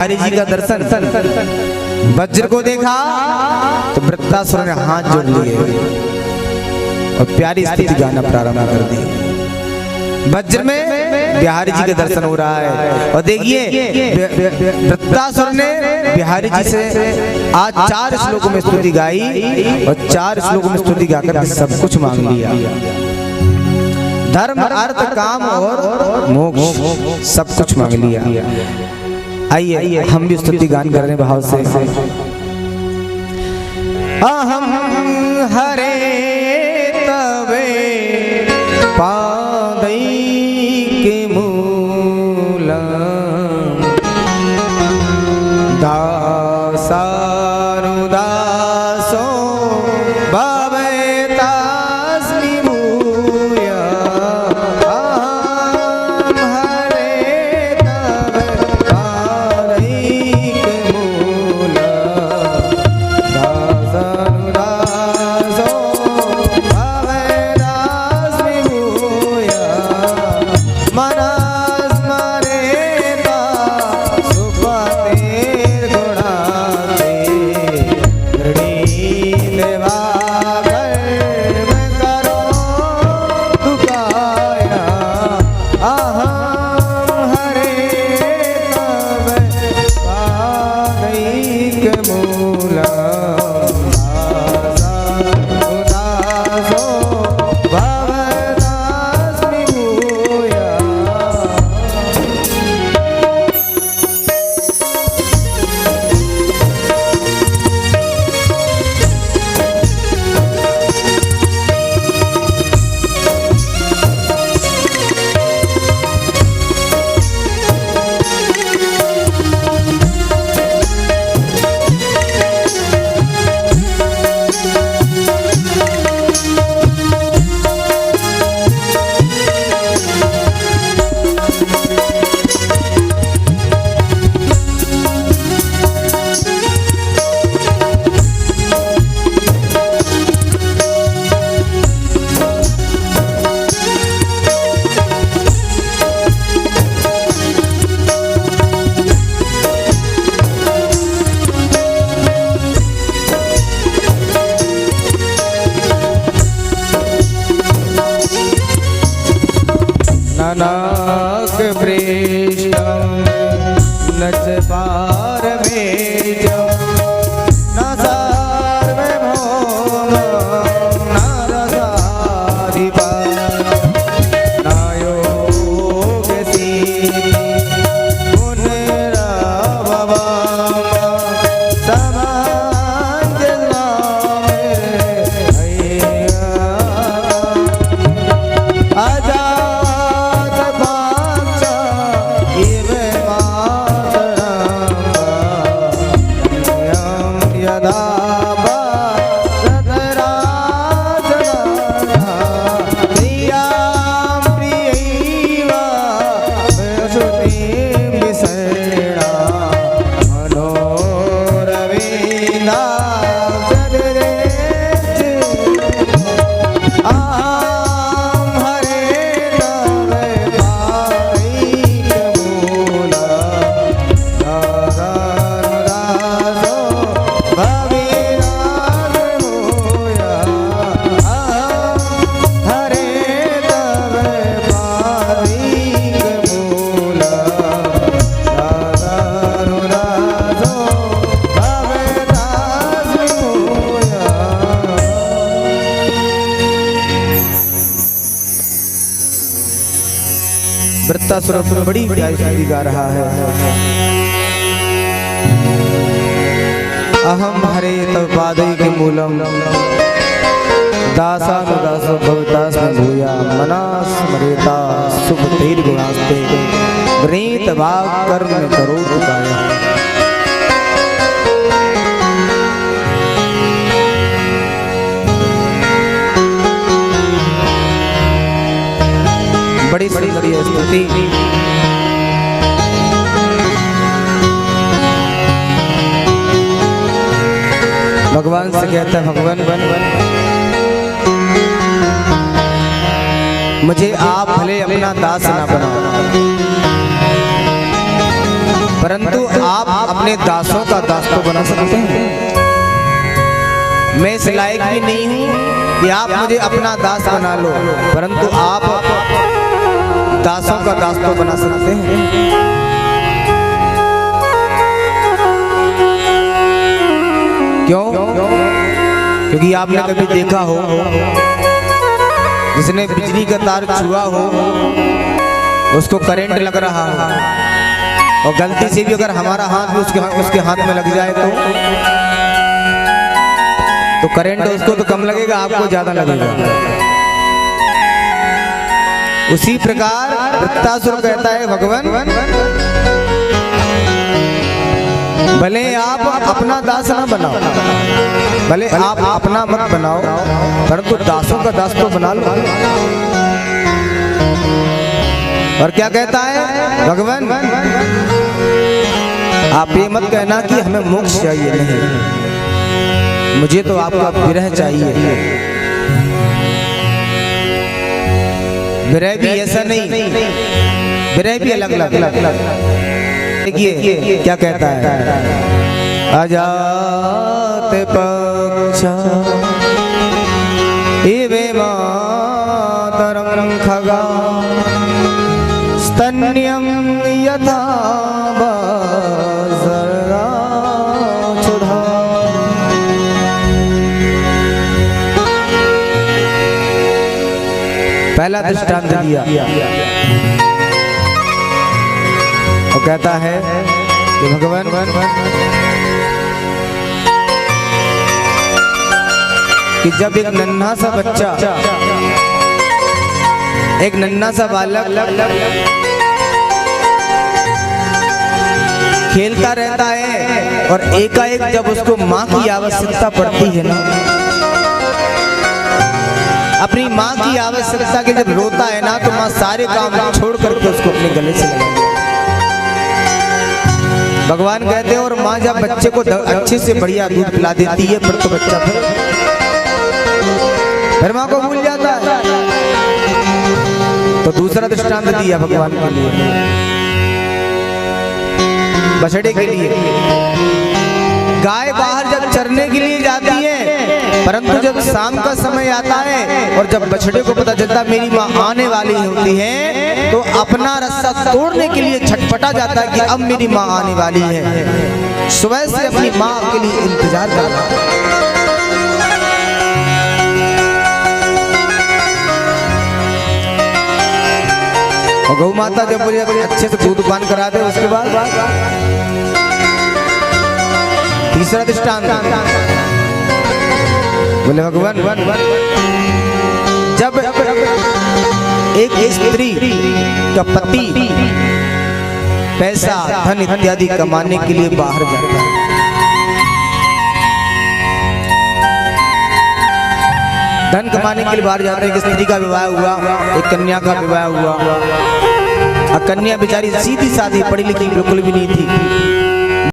बिहारी जी का दर्शन वज्र को देखा तो वृत्तासुर ने हाथ जोड़ लिए और प्यारी स्तुति गाना प्रारंभ कर दी। वज्र में बिहारी जी का दर्शन हो रहा है और देखिए वृत्तासुर ने बिहारी जी से आज 4 श्लोकों में स्तुति गाई और 4 श्लोकों में स्तुति गाकर सब कुछ मांग लिया। धर्म अर्थ काम और मोक्ष सब कुछ मांग लिया। आइए हम भी स्तुति गान कर रहे हैं भाव से। अहम हरे तवे पादै के मूल दासानुदासो भवेतास्मि भूया। अहम हरे तवे पादै के मूल दासानुदासो भवेतास्मि भूया। मनस्मरेता सुपतिर्गुणाते दृढीदेवाकर्म करो तुकाया। अहं हरे तवे पादैक मूलम् दासानुदासो भवेतास्मि भूया। ननाक प्रेष्टम नच पारमेजम न सार्वभौम न रसाधिपः न योगसिद्धि पुनरभवम् समाजलामिर्हय्या। अजात पाक्ष इव मातरम् यदा भरतराजनः प्रियां प्रियैव प्रसूतिं विसृणा मनोरवीना अहं हरे तवे पादैक मूलम् दासानुदासो भवेतास्मि भूया। अहं हरे तवे पादैक मूलम् दासानुदासो भवेतास्मि भूया। वृत्तासुर बड़ी प्यारी स्तुति गा रहा है। अहम हरे तव पादैक मूलम दासानुदासो भवेतास्मि भूया। मनस्मरेता सुपतिर्गुणास्ते गृहीतवाक्कर्म करोतु काया। बड़ी सुंदर ये स्तुति। भगवान से कहता है भगवान मुझे आप भले अपना दास ना बनाओ, परंतु आप अपने दासों का दास तो बना सकते हैं। मैं इस लायक भी नहीं हूं कि आप मुझे अपना दास बना लो, परंतु आप दासों का दास तो बना सकते हैं। क्यों? क्योंकि आपने कभी देखा हो जिसने बिजली का तार छुआ हो उसको करंट लग रहा हो, और गलती से भी अगर हमारा हाथ भी उसके हाथ में लग जाए तो करंट उसको तो कम लगेगा, आपको ज्यादा लगेगा। उसी प्रकार वृत्तासुर कहता है भगवान भले आप अपना दास ना बनाओ, भले आप अपना मत बनाओ, परंतु दासों का दास तो बना लो। और क्या कहता है भगवान, आप ये मत कहना कि हमें मोक्ष चाहिए, नहीं, मुझे तो आपका विरह चाहिए। विरह भी ऐसा नहीं, विरह भी अलग अलग। देखिए क्या कहता है, अजात पक्षा इवे मातरं खगा स्तन्यं यथा बसरा सुधा। पहला दृष्टांत दिया और कहता है कि भगवान कि जब एक नन्हा सा बच्चा, एक नन्हा सा बालक खेलता रहता है और एकाएक जब उसको माँ की आवश्यकता पड़ती है ना, अपनी माँ की आवश्यकता के जब रोता है ना, तो माँ सारे काम छोड़ करके उसको अपने गले से लगाती है। भगवान कहते हैं और माँ जब बच्चे को अच्छे से बढ़िया दूध पिला देती है, फिर तो बच्चा फिर माँ को भूल जाता है। तो दूसरा दृष्टांत दिया भगवान के लिए, बछड़े के लिए। गाय बाहर जब चरने के लिए जाती है, परंतु जब शाम का समय आता है और जब बछड़े को पता चलता मेरी माँ आने वाली होती है, तो अपना रस्सा तोड़ने के लिए छटपटा जाता है कि अब मेरी माँ आने वाली है। सुबह से अपनी माँ के लिए इंतजार कर रहा है। और गौ माता जब मुझे अच्छे से दूध पान करा दे, उसके बाद तीसरा दृष्टांत बोले भगवान जब एक स्त्री का पति पैसा धन इत्यादि कमाने के लिए बाहर जाता है, धन कमाने के लिए बाहर जाते हैं। एक स्त्री का विवाह हुआ, एक कन्या का विवाह हुआ। कन्या बेचारी सीधी सादी, पढ़ी लिखी बिल्कुल भी नहीं थी,